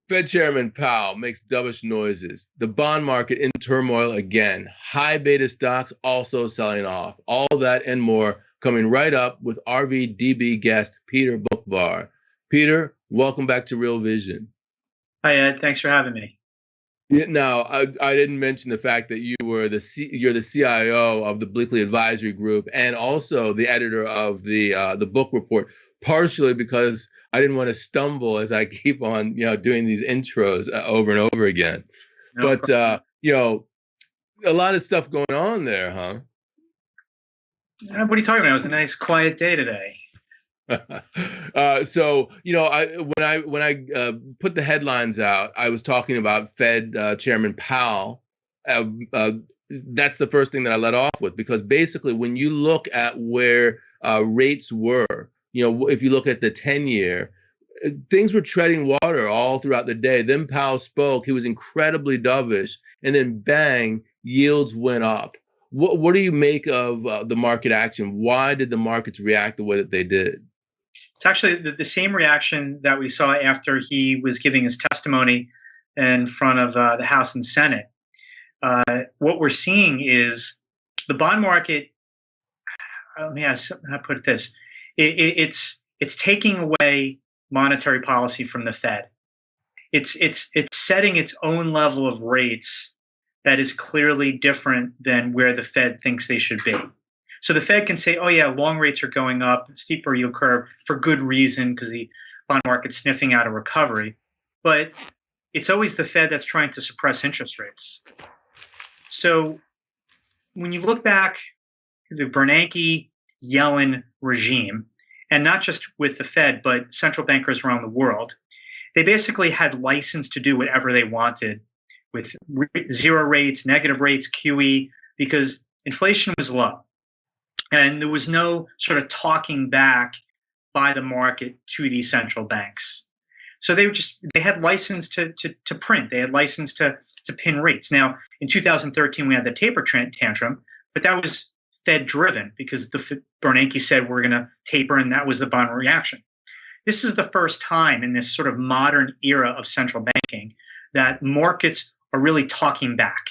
Fed Chairman Powell makes dovish noises. The bond market in turmoil again. High beta stocks also selling off. All that and more coming right up with RVDB guest Peter Boockvar. Peter, welcome back to Real Vision. Hi, Ed. Thanks for having me. Yeah, now, I didn't mention the fact that you're the CIO of the Bleakley Advisory Group and also the editor of the Boock Report, partially because I didn't want to stumble as I keep on doing these intros over and over again. No But problem. a lot of stuff going on there, huh? What are you talking about? It was a nice, quiet day today. So when I put the headlines out, I was talking about Fed Chairman Powell. Uh, uh, that's the first thing that I led off with because basically, when you look at where rates were, if you look at the 10-year, things were treading water all throughout the day. Then Powell spoke; he was incredibly dovish, and then bang, yields went up. What do you make of the market action? Why did the markets react the way that they did? It's actually the same reaction that we saw after he was giving his testimony in front of the House and Senate. What we're seeing is the bond market. Let me ask, how to put it this: it's taking away monetary policy from the Fed. It's setting its own level of rates that is clearly different than where the Fed thinks they should be. So the Fed can say, oh yeah, long rates are going up, steeper yield curve for good reason because the bond market's sniffing out a recovery. But it's always the Fed that's trying to suppress interest rates. So when you look back, the Bernanke Yellen regime, and not just with the Fed, but central bankers around the world, they basically had license to do whatever they wanted with zero rates, negative rates, QE, because inflation was low. And there was no sort of talking back by the market to these central banks. So they had license to print. They had license to pin rates. Now, in 2013, we had the taper tantrum, but that was Fed driven because Bernanke said we're going to taper, and that was the bond reaction. This is the first time in this sort of modern era of central banking that markets are really talking back.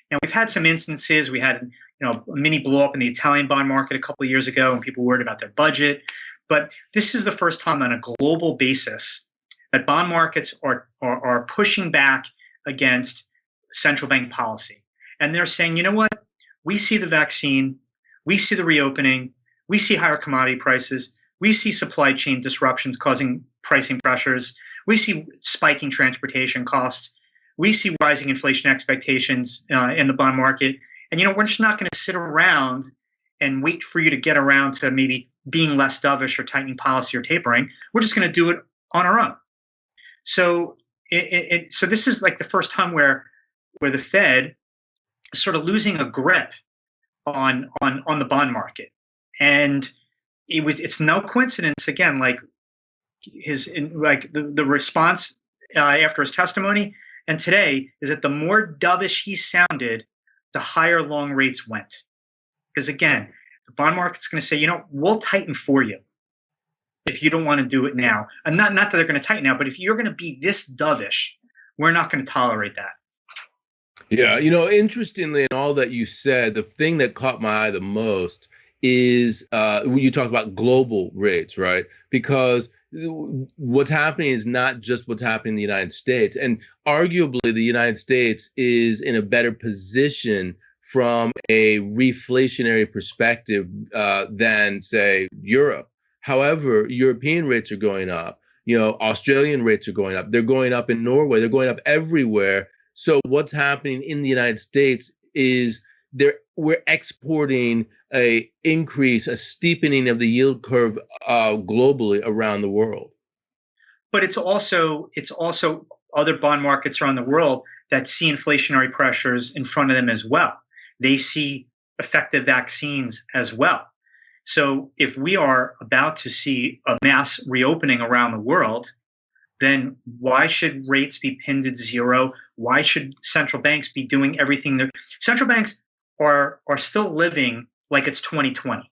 Now, we've had some instances. We had a mini blow up in the Italian bond market a couple of years ago, and people worried about their budget. But this is the first time on a global basis that bond markets are pushing back against central bank policy. And they're saying, you know what? We see the vaccine. We see the reopening. We see higher commodity prices. We see supply chain disruptions causing pricing pressures. We see spiking transportation costs. We see rising inflation expectations in the bond market. And, we're just not going to sit around and wait for you to get around to maybe being less dovish or tightening policy or tapering. We're just going to do it on our own. So so this is like the first time where the Fed is sort of losing a grip on the bond market. And it's no coincidence, again, like the response after his testimony and today is that the more dovish he sounded, the higher long rates went. Because again, the bond market's going to say, we'll tighten for you if you don't want to do it now. And not that they're going to tighten now, but if you're going to be this dovish, we're not going to tolerate that. Yeah, interestingly, in all that you said, the thing that caught my eye the most is when you talk about global rates, right? Because what's happening is not just what's happening in the United States. And arguably, the United States is in a better position from a reflationary perspective than, say, Europe. However, European rates are going up. Australian rates are going up. They're going up in Norway. They're going up everywhere. So what's happening in the United States is we're exporting a steepening of the yield curve globally around the world. But it's also other bond markets around the world that see inflationary pressures in front of them as well. They see effective vaccines as well. So if we are about to see a mass reopening around the world, then why should rates be pinned at zero? Why should central banks be doing everything? Central banks are still living like it's 2020.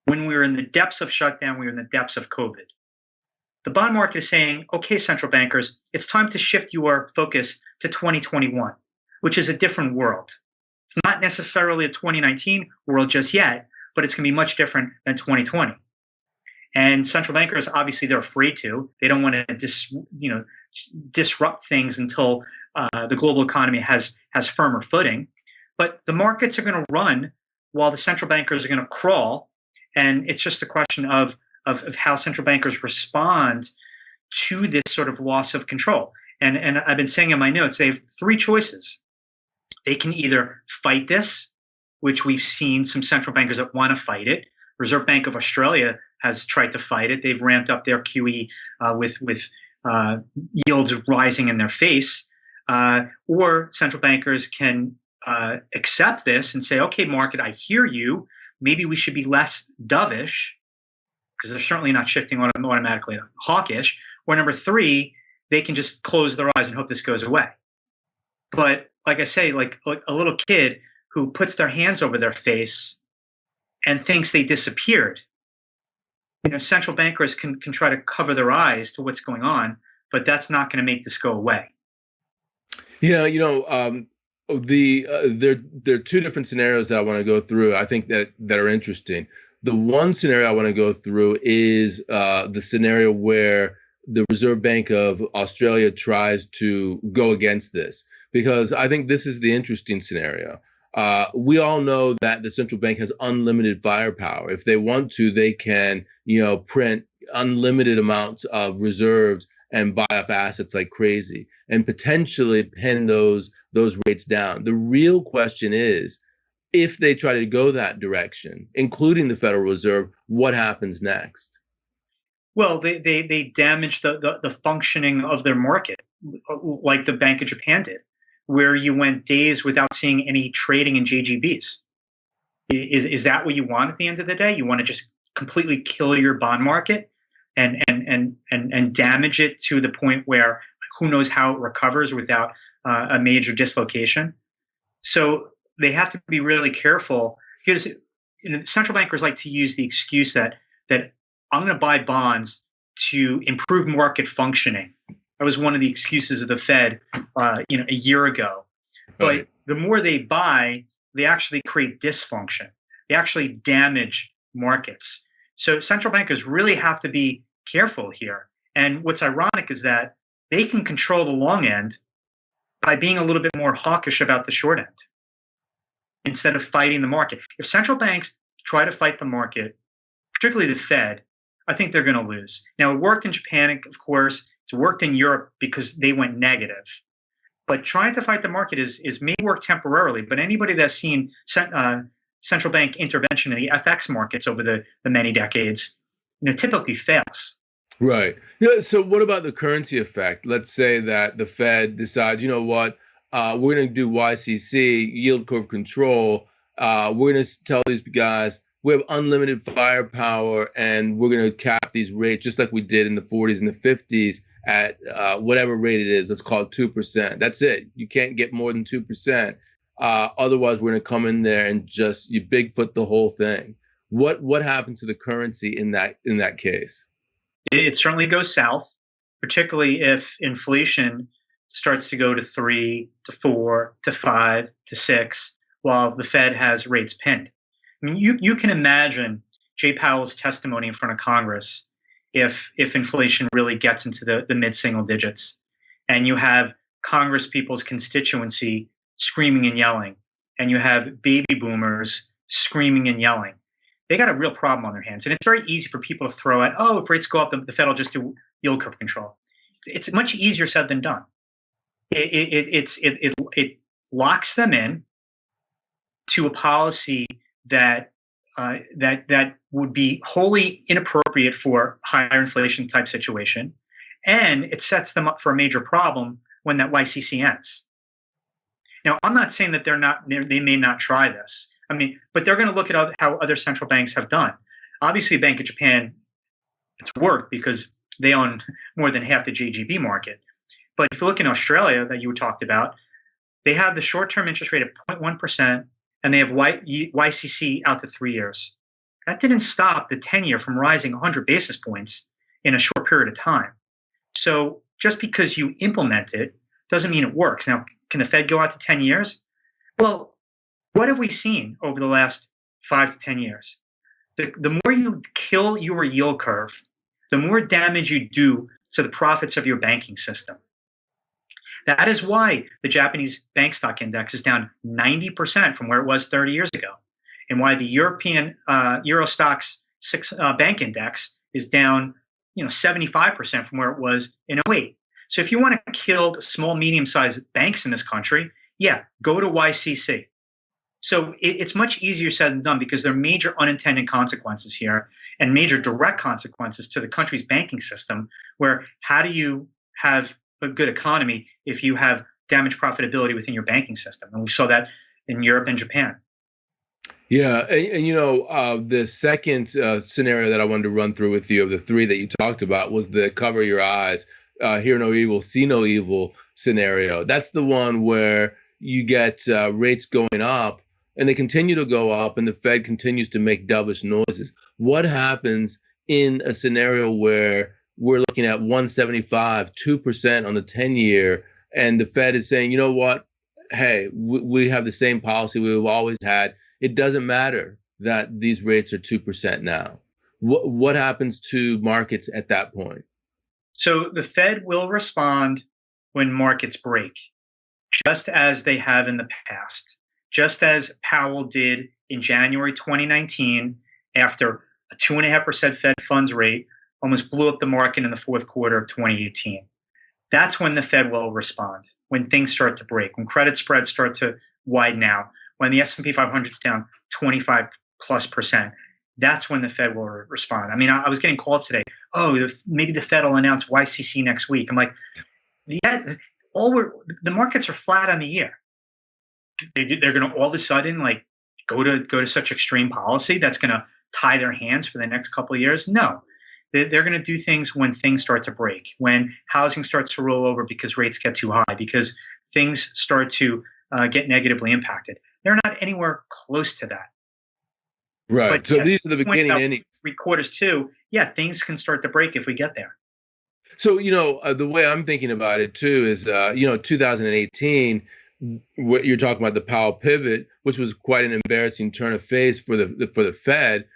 When we were in the depths of shutdown, we were in the depths of COVID. The bond market is saying, okay, central bankers, it's time to shift your focus to 2021, which is a different world. It's not necessarily a 2019 world just yet, but it's going to be much different than 2020. And central bankers, obviously, they're afraid to. They don't want to disrupt things until the global economy has firmer footing. But the markets are going to run while the central bankers are going to crawl. And it's just a question of how central bankers respond to this sort of loss of control. And I've been saying in my notes, they have three choices. They can either fight this, which we've seen some central bankers that want to fight it. Reserve Bank of Australia has tried to fight it. They've ramped up their QE with yields rising in their face. Or central bankers can accept this and say, okay, market, I hear you. Maybe we should be less dovish, because they're certainly not shifting automatically hawkish. Or number three, they can just close their eyes and hope this goes away. But like I say, like a little kid who puts their hands over their face and thinks they disappeared. Central bankers can try to cover their eyes to what's going on, but that's not going to make this go away. Yeah, there are two different scenarios that I want to go through. I think that are interesting. The one scenario I want to go through is the scenario where the Reserve Bank of Australia tries to go against this, because I think this is the interesting scenario. We all know that the central bank has unlimited firepower. If they want to, they can, print unlimited amounts of reserves and buy up assets like crazy and potentially pin those rates down. The real question is, if they try to go that direction, including the Federal Reserve, what happens next? Well, they damage the functioning of their market, like the Bank of Japan did, where you went days without seeing any trading in JGBs. Is that what you want at the end of the day? You want to just completely kill your bond market and damage it to the point where who knows how it recovers without a major dislocation? So they have to be really careful, because central bankers like to use the excuse that I'm going to buy bonds to improve market functioning. That was one of the excuses of the Fed, a year ago. Right. But the more they buy, they actually create dysfunction. They actually damage markets. So central bankers really have to be careful here. And what's ironic is that they can control the long end by being a little bit more hawkish about the short end instead of fighting the market. If central banks try to fight the market, particularly the Fed, I think they're going to lose. Now, it worked in Japan, of course. It's worked in Europe because they went negative. But trying to fight the market may work temporarily. But anybody that's seen central bank intervention in the FX markets over the many decades, typically fails. Right. Yeah. So what about the currency effect? Let's say that the Fed decides, what, we're going to do YCC, yield curve control. We're going to tell these guys we have unlimited firepower and we're going to cap these rates just like we did in the 40s and the 50s at whatever rate it is. Let's call it 2%. That's it. You can't get more than 2%. Otherwise, we're going to come in there and just you Bigfoot the whole thing. What happens to the currency in that case? It certainly goes south, particularly if inflation starts to go to 3 to 4 to 5 to 6, while the Fed has rates pinned. I mean, you can imagine Jay Powell's testimony in front of Congress if inflation really gets into the mid-single digits, and you have Congress people's constituency screaming and yelling, and you have baby boomers screaming and yelling. They got a real problem on their hands. And it's very easy for people to throw at, if rates go up, the Fed will just do yield curve control. It's much easier said than done. It locks them in to a policy that would be wholly inappropriate for higher inflation type situation. And it sets them up for a major problem when that YCC ends. Now, I'm not saying that they may not try this. I mean, but they're going to look at how other central banks have done. Obviously, Bank of Japan, it's worked because they own more than half the JGB market. But if you look in Australia that you talked about, they have the short-term interest rate of 0.1%, and they have YCC out to 3 years. That didn't stop the 10-year from rising 100 basis points in a short period of time. So just because you implement it doesn't mean it works. Now, can the Fed go out to 10 years? Well, what have we seen over the last 5 to 10 years? The more you kill your yield curve, the more damage you do to the profits of your banking system. That is why the Japanese bank stock index is down 90% from where it was 30 years ago, and why the European Euro Stoxx bank index is down 75% from where it was in '08. So if you want to kill the small, medium-sized banks in this country, yeah, go to YCC. So it's much easier said than done because there are major unintended consequences here and major direct consequences to the country's banking system, where how do you have a good economy if you have damaged profitability within your banking system? And we saw that in Europe and Japan. Yeah, and the second scenario that I wanted to run through with you of the three that you talked about was the cover your eyes, hear no evil, see no evil scenario. That's the one where you get rates going up and they continue to go up and the Fed continues to make dovish noises. What happens in a scenario where we're looking at 175, 2% on the 10-year, and the Fed is saying, you know what? Hey, we have the same policy we've always had. It doesn't matter that these rates are 2% now. What happens to markets at that point? So the Fed will respond when markets break, just as they have in the past, just as Powell did in January 2019 after a 2.5% Fed funds rate almost blew up the market in the fourth quarter of 2018. That's when the Fed will respond, when things start to break, when credit spreads start to widen out, when the S&P 500 is down 25+%. That's when the Fed will respond. I mean, I was getting calls today. Oh, maybe the Fed will announce YCC next week. I'm like, yeah, the markets are flat on the year. They're going to all of a sudden like go to such extreme policy that's going to tie their hands for the next couple of years. No, they're going to do things when things start to break, when housing starts to roll over because rates get too high, because things start to get negatively impacted. They're not anywhere close to that. Right. But So yeah, these are the beginning innings. 3/4 too. Yeah, things can start to break if we get there. So, the way I'm thinking about it too is, 2018, what you're talking about, the Powell pivot, which was quite an embarrassing turn of face for the Fed.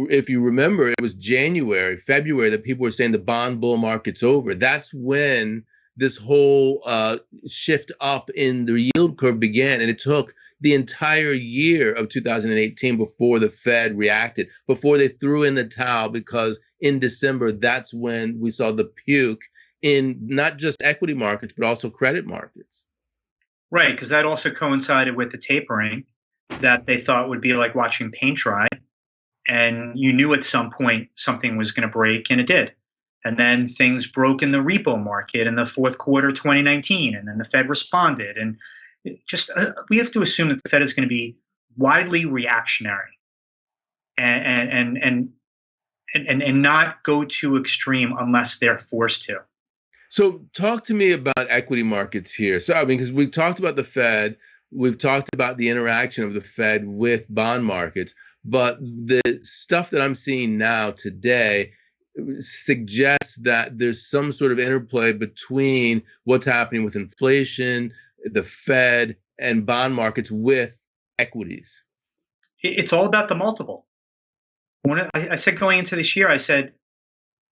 If you remember, it was January, February that people were saying the bond bull market's over. That's when this whole shift up in the yield curve began, and it took the entire year of 2018 before the Fed reacted, before they threw in the towel, because in December, that's when we saw the puke in not just equity markets, but also credit markets. Right, because that also coincided with the tapering that they thought would be like watching paint dry. And you knew at some point something was going to break, and it did. And then things broke in the repo market in the fourth quarter of 2019, and then the Fed responded. And we have to assume that the Fed is going to be widely reactionary and not go too extreme unless they're forced to. So talk to me about equity markets here. So, I mean, because we've talked about the Fed, we've talked about the interaction of the Fed with bond markets, but the stuff that I'm seeing now today suggests that there's some sort of interplay between what's happening with inflation, the Fed, and bond markets with equities. It's all about the multiple. When I said going into this year, I said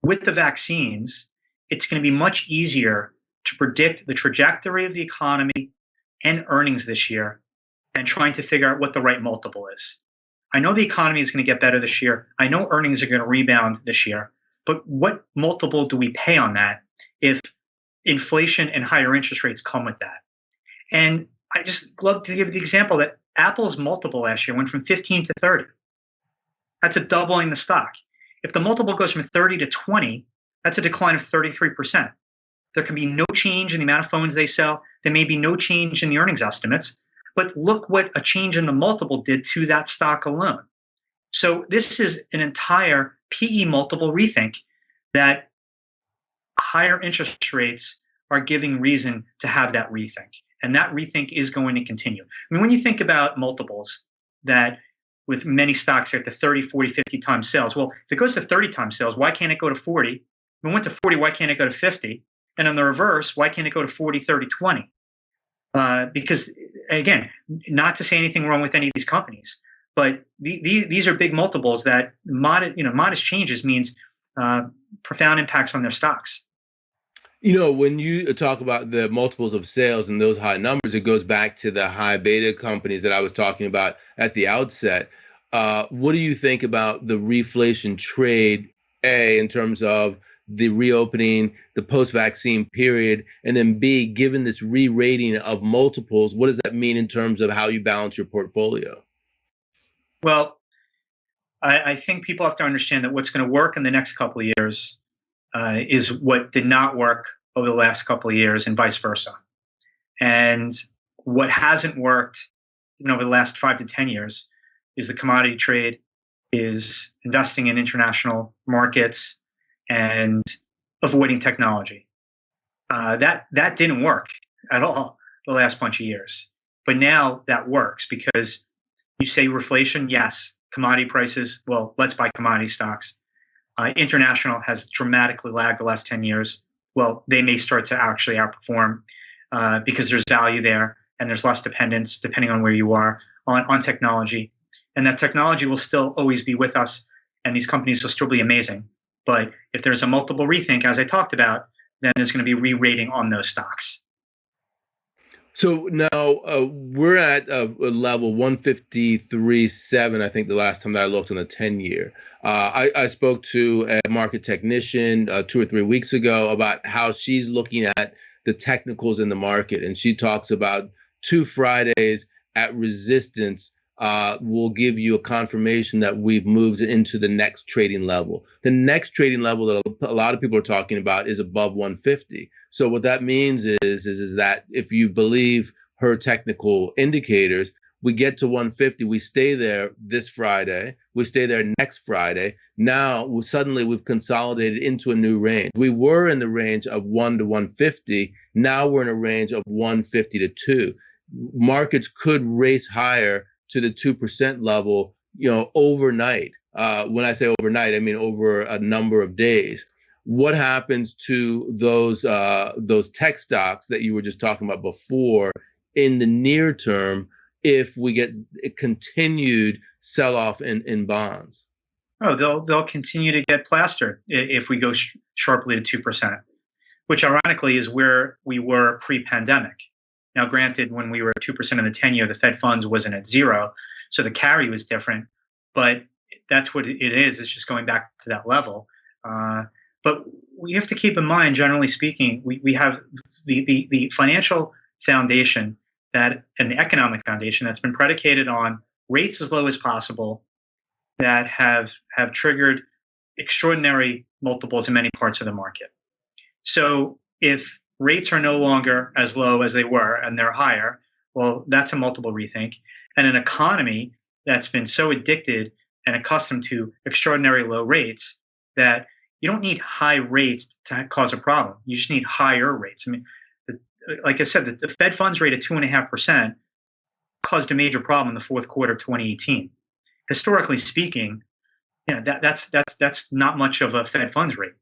with the vaccines, it's going to be much easier to predict the trajectory of the economy and earnings this year than trying to figure out what the right multiple is. I know the economy is going to get better this year. I know earnings are going to rebound this year. But what multiple do we pay on that if inflation and higher interest rates come with that? And I just love to give the example that Apple's multiple last year went from 15 to 30. That's a doubling the stock. If the multiple goes from 30 to 20, that's a decline of 33%. There can be no change in the amount of phones they sell. There may be no change in the earnings estimates. But look what a change in the multiple did to that stock alone. So this is an entire PE multiple rethink that higher interest rates are giving reason to have that rethink. And that rethink is going to continue. I mean, when you think about multiples that with many stocks at the 30, 40, 50 times sales, well, if it goes to 30 times sales, why can't it go to 40? If it went to 40, why can't it go to 50? And on the reverse, why can't it go to 40, 30, 20? Because again, not to say anything wrong with any of these companies, but these are big multiples that modest changes means profound impacts on their stocks. When you talk about the multiples of sales and those high numbers, it goes back to the high beta companies that I was talking about at the outset. What do you think about the reflation trade, A, in terms of the reopening, the post-vaccine period, and then B, given this re-rating of multiples, what does that mean in terms of how you balance your portfolio? Well, I think people have to understand that what's going to work in the next couple of years is what did not work over the last couple of years, and vice versa. And what hasn't worked, over the last 5 to 10 years, is the commodity trade, is investing in international markets, and avoiding technology. That didn't work at all the last bunch of years. But now that works because you say reflation, yes. Commodity prices, well, let's buy commodity stocks. International has dramatically lagged the last 10 years. Well, they may start to actually outperform because there's value there and there's less dependence, depending on where you are, on technology. And that technology will still always be with us, and these companies will still be amazing. But if there's a multiple rethink, as I talked about, then there's going to be re-rating on those stocks. So now we're at a level 153.7, I think the last time that I looked on the 10-year. I spoke to a market technician 2 or 3 weeks ago about how she's looking at the technicals in the market. And she talks about 2 Fridays at resistance will give you a confirmation that we've moved into the next trading level. The next trading level that a lot of people are talking about is above 150. So what that means is that if you believe her technical indicators, we get to 150, we stay there this Friday, we stay there next Friday. Now suddenly we've consolidated into a new range. We were in the range of 1 to 150. Now we're in a range of 150 to 2. Markets could race higher to the 2% level, overnight. When I say overnight, I mean over a number of days. What happens to those tech stocks that you were just talking about before in the near term if we get a continued sell-off in bonds? Oh, they'll continue to get plastered if we go sharply to 2%, which ironically is where we were pre-pandemic. Now, granted, when we were at 2% in the 10-year, the Fed funds wasn't at zero, so the carry was different. But that's what it is. It's just going back to that level. But we have to keep in mind, generally speaking, we have the financial foundation and the economic foundation that's been predicated on rates as low as possible that have triggered extraordinary multiples in many parts of the market. So if rates are no longer as low as they were and they're higher, well, that's a multiple rethink. And an economy that's been so addicted and accustomed to extraordinary low rates that you don't need high rates to cause a problem. You just need higher rates. I mean, like I said, the Fed funds rate at 2.5% caused a major problem in the fourth quarter of 2018. Historically speaking, that's not much of a Fed funds rate,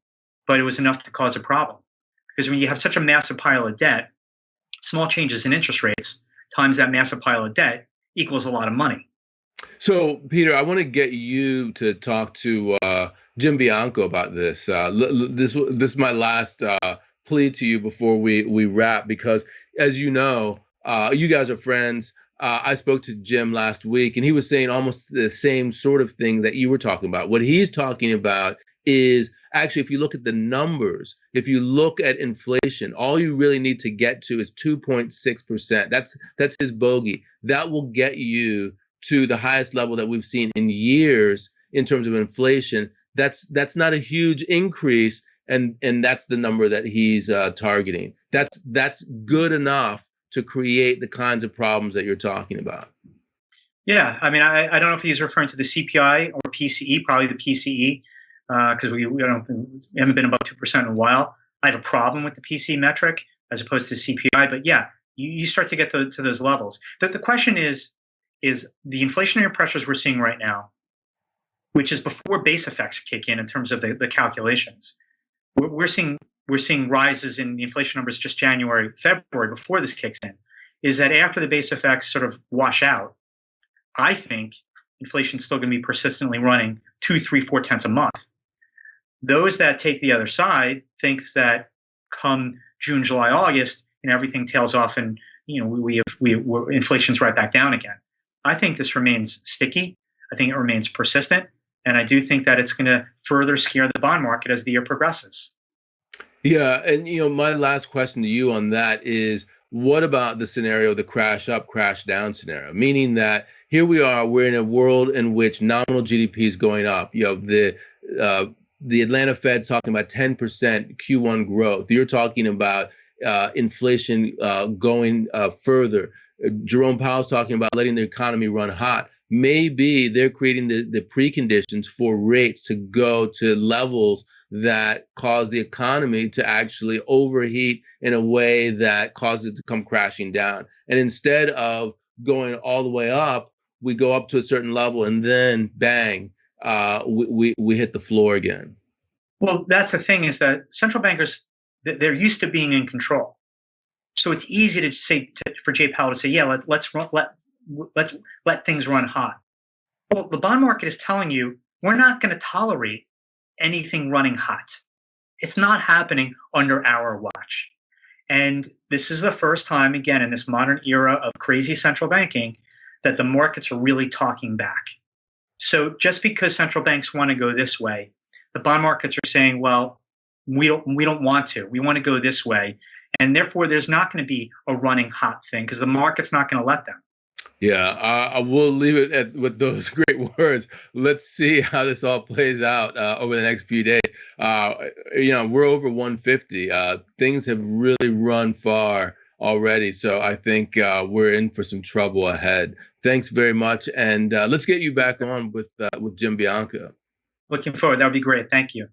but it was enough to cause a problem. Because when you have such a massive pile of debt, small changes in interest rates times that massive pile of debt equals a lot of money. So, Peter, I want to get you to talk to Jim Bianco about this. This is my last plea to you before we wrap, because as you know, you guys are friends. I spoke to Jim last week, and he was saying almost the same sort of thing that you were talking about. What he's talking about is actually, if you look at the numbers, if you look at inflation, all you really need to get to is 2.6%. That's his bogey. That will get you to the highest level that we've seen in years in terms of inflation. That's not a huge increase, and that's the number that he's targeting. That's good enough to create the kinds of problems that you're talking about. Yeah, I mean, I don't know if he's referring to the CPI or PCE, probably the PCE, because we haven't been above 2% in a while. I have a problem with the PCE metric as opposed to CPI, but yeah, you start to get to those levels. The question is the inflationary pressures we're seeing right now, which is before base effects kick in terms of the calculations. we're seeing rises in the inflation numbers just January, February before this kicks in, is that after the base effects sort of wash out, I think inflation's still going to be persistently running 2, 3, 4 tenths a month. Those that take the other side think that come June, July, August, everything tails off, and inflation's right back down again. I think this remains sticky. I think it remains persistent, and I do think that it's going to further scare the bond market as the year progresses. Yeah, and my last question to you on that is, what about the scenario, the crash up, crash down scenario? Meaning that here we are, we're in a world in which nominal GDP is going up. The Atlanta Fed's talking about 10% Q1 growth. You're talking about inflation going further. Jerome Powell's talking about letting the economy run hot. Maybe they're creating the preconditions for rates to go to levels that cause the economy to actually overheat in a way that causes it to come crashing down. And instead of going all the way up, we go up to a certain level and then bang, we hit the floor again. Well, that's the thing, is that central bankers, they're used to being in control. So it's easy to say for Jay Powell to say, yeah, let things run hot. Well, the bond market is telling you we're not going to tolerate anything running hot. It's not happening under our watch. And this is the first time, again, in this modern era of crazy central banking, that the markets are really talking back. So just because central banks want to go this way, the bond markets are saying, well, we don't want to. We want to go this way. And therefore, there's not going to be a running hot thing because the market's not going to let them. Yeah, I will leave it with those great words. Let's see how this all plays out over the next few days. We're over 150. Things have really run far already, so I think we're in for some trouble ahead. Thanks very much, and let's get you back on with Jim Bianco. Looking forward. That would be great. Thank you.